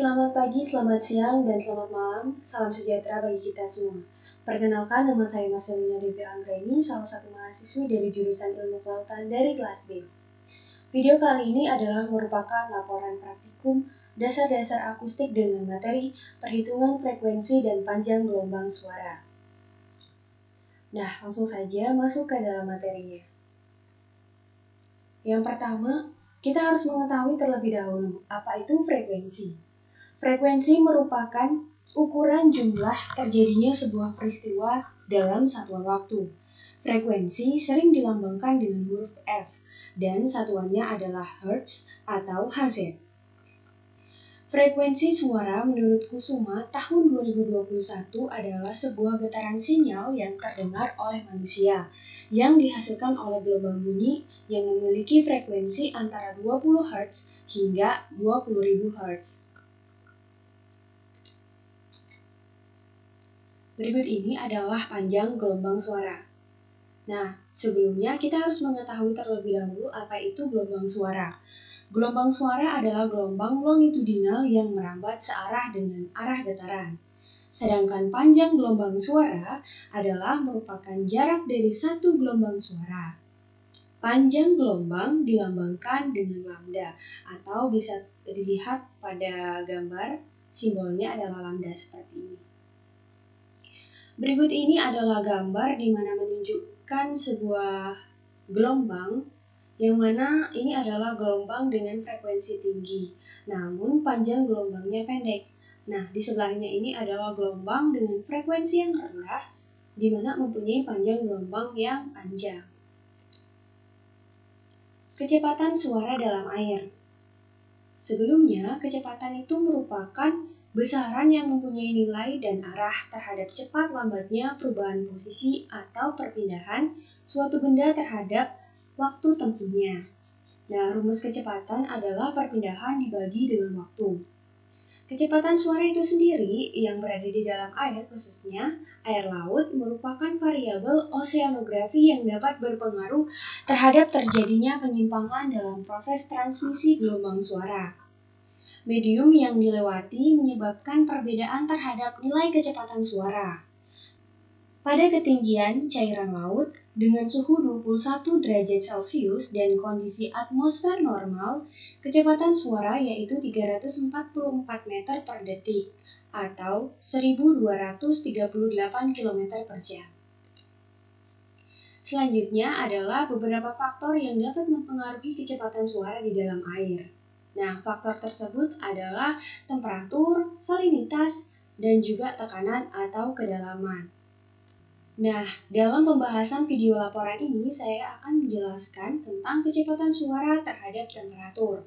Selamat pagi, selamat siang, dan selamat malam. Salam sejahtera bagi kita semua. Perkenalkan, nama saya Marcelina Devi Anggraini, salah satu mahasiswi dari jurusan Ilmu Kelautan dari kelas B. Video kali ini adalah merupakan laporan praktikum dasar-dasar akustik dengan materi perhitungan frekuensi dan panjang gelombang suara. Nah, langsung saja masuk ke dalam materinya. Yang pertama, kita harus mengetahui terlebih dahulu apa itu frekuensi. Frekuensi merupakan ukuran jumlah terjadinya sebuah peristiwa dalam satuan waktu. Frekuensi sering dilambangkan dengan huruf F, dan satuannya adalah Hertz atau Hz. Frekuensi suara menurut Kusuma tahun 2021 adalah sebuah getaran sinyal yang terdengar oleh manusia, yang dihasilkan oleh gelombang bunyi yang memiliki frekuensi antara 20 Hz hingga 20.000 Hz. Berikut ini adalah panjang gelombang suara. Nah, sebelumnya kita harus mengetahui terlebih dahulu apa itu gelombang suara. Gelombang suara adalah gelombang longitudinal yang merambat searah dengan arah getaran. Sedangkan panjang gelombang suara adalah merupakan jarak dari satu gelombang suara. Panjang gelombang dilambangkan dengan lambda, atau bisa dilihat pada gambar, simbolnya adalah lambda seperti ini. Berikut ini adalah gambar di mana menunjukkan sebuah gelombang yang mana ini adalah gelombang dengan frekuensi tinggi, namun panjang gelombangnya pendek. Nah, di sebelahnya ini adalah gelombang dengan frekuensi yang rendah, di mana mempunyai panjang gelombang yang panjang. Kecepatan suara dalam air. Sebelumnya, kecepatan itu merupakan besaran yang mempunyai nilai dan arah terhadap cepat lambatnya perubahan posisi atau perpindahan suatu benda terhadap waktu tempuhnya. Nah, rumus kecepatan adalah perpindahan dibagi dengan waktu. Kecepatan suara itu sendiri yang berada di dalam air, khususnya air laut, merupakan variabel oseanografi yang dapat berpengaruh terhadap terjadinya penyimpangan dalam proses transmisi gelombang suara. Medium yang dilewati menyebabkan perbedaan terhadap nilai kecepatan suara. Pada ketinggian cairan laut dengan suhu 21 derajat Celcius dan kondisi atmosfer normal, kecepatan suara yaitu 344 meter per detik atau 1238 km per jam. Selanjutnya adalah beberapa faktor yang dapat mempengaruhi kecepatan suara di dalam air. Nah, faktor tersebut adalah temperatur, salinitas, dan juga tekanan atau kedalaman. Nah, dalam pembahasan video laporan ini, saya akan menjelaskan tentang kecepatan suara terhadap temperatur,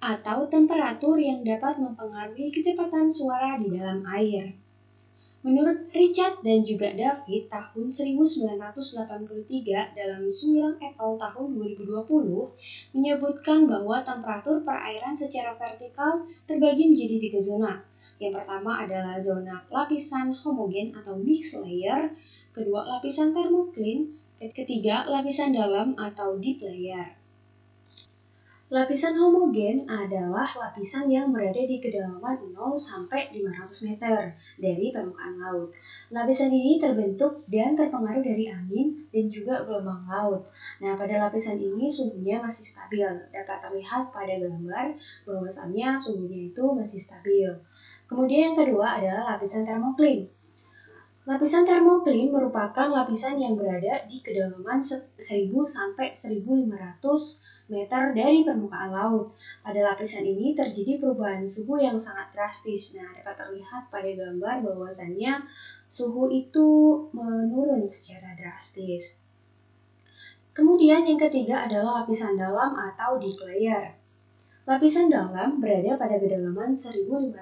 atau temperatur yang dapat mempengaruhi kecepatan suara di dalam air. Menurut Richard dan juga David tahun 1983 dalam Swirling et al. Tahun 2020 menyebutkan bahwa temperatur perairan secara vertikal terbagi menjadi 3 zona. Yang pertama adalah zona lapisan homogen atau mixed layer, kedua lapisan thermocline, ketiga lapisan dalam atau deep layer. Lapisan homogen adalah lapisan yang berada di kedalaman 0 sampai 500 meter dari permukaan laut. Lapisan ini terbentuk dan terpengaruh dari angin dan juga gelombang laut. Nah, pada lapisan ini suhunya masih stabil. Dapat terlihat pada gambar bahwasannya suhunya itu masih stabil. Kemudian yang kedua adalah lapisan thermocline. Lapisan thermocline merupakan lapisan yang berada di kedalaman 1000 sampai 1500 meter dari permukaan laut. Pada lapisan ini terjadi perubahan suhu yang sangat drastis. Nah, dapat terlihat pada gambar bahwasannya suhu itu menurun secara drastis. Kemudian yang ketiga adalah lapisan dalam atau deep layer. Lapisan dalam berada pada kedalaman 1500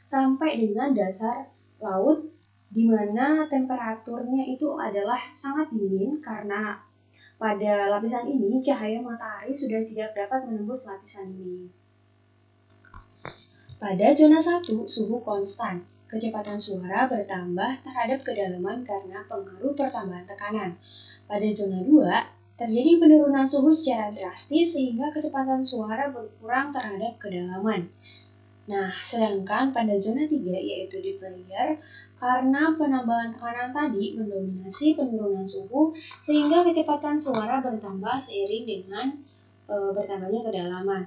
sampai dengan dasar laut, di mana temperaturnya itu adalah sangat dingin karena pada lapisan ini cahaya matahari sudah tidak dapat menembus lapisan ini. Pada zona 1, suhu konstan. Kecepatan suara bertambah terhadap kedalaman karena pengaruh pertambahan tekanan. Pada zona 2, terjadi penurunan suhu secara drastis sehingga kecepatan suara berkurang terhadap kedalaman. Nah, sedangkan pada zona 3 yaitu di player, karena penambahan tekanan tadi mendominasi penurunan suhu sehingga kecepatan suara bertambah seiring dengan bertambahnya kedalaman.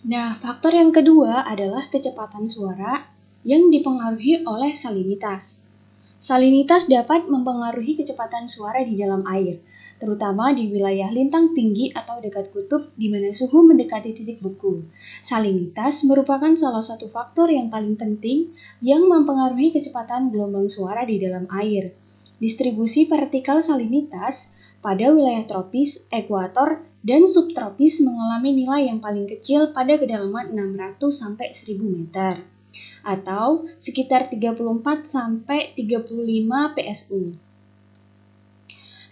Nah, faktor yang kedua adalah kecepatan suara yang dipengaruhi oleh salinitas. Salinitas dapat mempengaruhi kecepatan suara di dalam air, terutama di wilayah lintang tinggi atau dekat kutub di mana suhu mendekati titik beku. Salinitas merupakan salah satu faktor yang paling penting yang mempengaruhi kecepatan gelombang suara di dalam air. Distribusi vertikal salinitas pada wilayah tropis, ekuator, dan subtropis mengalami nilai yang paling kecil pada kedalaman 600 sampai 1000 meter atau sekitar 34 sampai 35 PSU.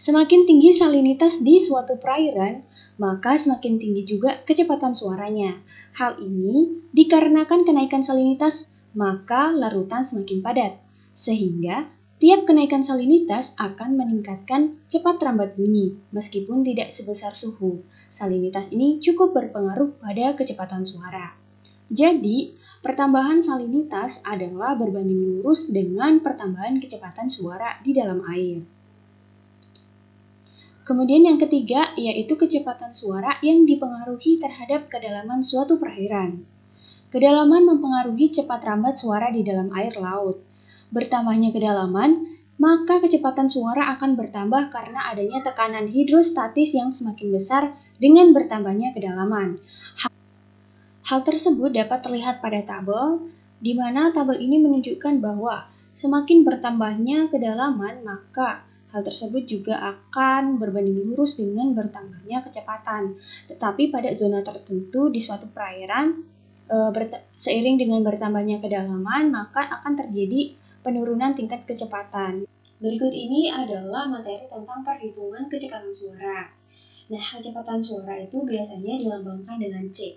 Semakin tinggi salinitas di suatu perairan, maka semakin tinggi juga kecepatan suaranya. Hal ini dikarenakan kenaikan salinitas, maka larutan semakin padat, sehingga tiap kenaikan salinitas akan meningkatkan cepat rambat bunyi, meskipun tidak sebesar suhu. Salinitas ini cukup berpengaruh pada kecepatan suara. Jadi, pertambahan salinitas adalah berbanding lurus dengan pertambahan kecepatan suara di dalam air. Kemudian yang ketiga yaitu kecepatan suara yang dipengaruhi terhadap kedalaman suatu perairan. Kedalaman mempengaruhi cepat rambat suara di dalam air laut. Bertambahnya kedalaman, maka kecepatan suara akan bertambah karena adanya tekanan hidrostatis yang semakin besar dengan bertambahnya kedalaman. Hal tersebut dapat terlihat pada tabel, di mana tabel ini menunjukkan bahwa semakin bertambahnya kedalaman, maka hal tersebut juga akan berbanding lurus dengan bertambahnya kecepatan. Tetapi pada zona tertentu di suatu perairan, seiring dengan bertambahnya kedalaman, maka akan terjadi penurunan tingkat kecepatan. Berikut ini adalah materi tentang perhitungan kecepatan suara. Nah, kecepatan suara itu biasanya dilambangkan dengan C.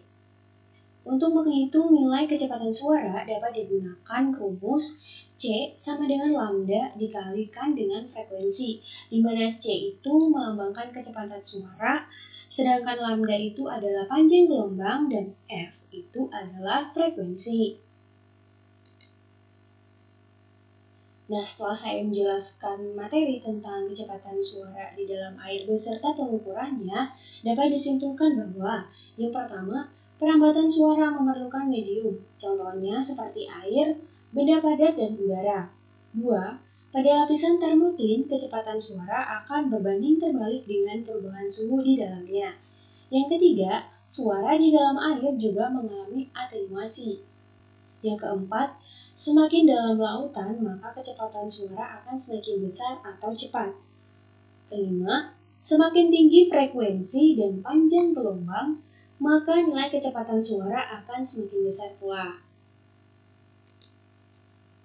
Untuk menghitung nilai kecepatan suara dapat digunakan rumus C sama dengan lambda dikalikan dengan frekuensi, di mana C itu melambangkan kecepatan suara, sedangkan lambda itu adalah panjang gelombang dan F itu adalah frekuensi. Nah, setelah saya menjelaskan materi tentang kecepatan suara di dalam air beserta pengukurannya, dapat disimpulkan bahwa yang pertama, perambatan suara memerlukan medium, contohnya seperti air, benda padat, dan udara. 2. Pada lapisan termocline, kecepatan suara akan berbanding terbalik dengan perubahan suhu di dalamnya. Yang ketiga, suara di dalam air juga mengalami atenuasi. Yang keempat, semakin dalam lautan, maka kecepatan suara akan semakin besar atau cepat. Kelima, semakin tinggi frekuensi dan panjang gelombang, maka nilai kecepatan suara akan semakin besar pula.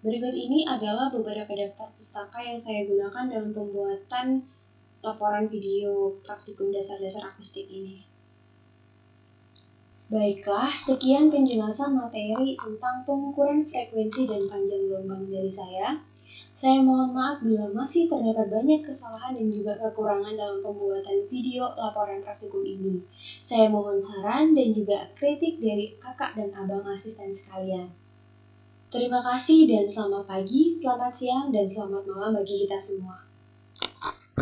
Berikut ini adalah beberapa daftar pustaka yang saya gunakan dalam pembuatan laporan video praktikum dasar-dasar akustik ini. Baiklah, sekian penjelasan materi tentang pengukuran frekuensi dan panjang gelombang dari saya. Saya mohon maaf bila masih terdapat banyak kesalahan dan juga kekurangan dalam pembuatan video laporan praktikum ini. Saya mohon saran dan juga kritik dari kakak dan abang asisten sekalian. Terima kasih dan selamat pagi, selamat siang, dan selamat malam bagi kita semua.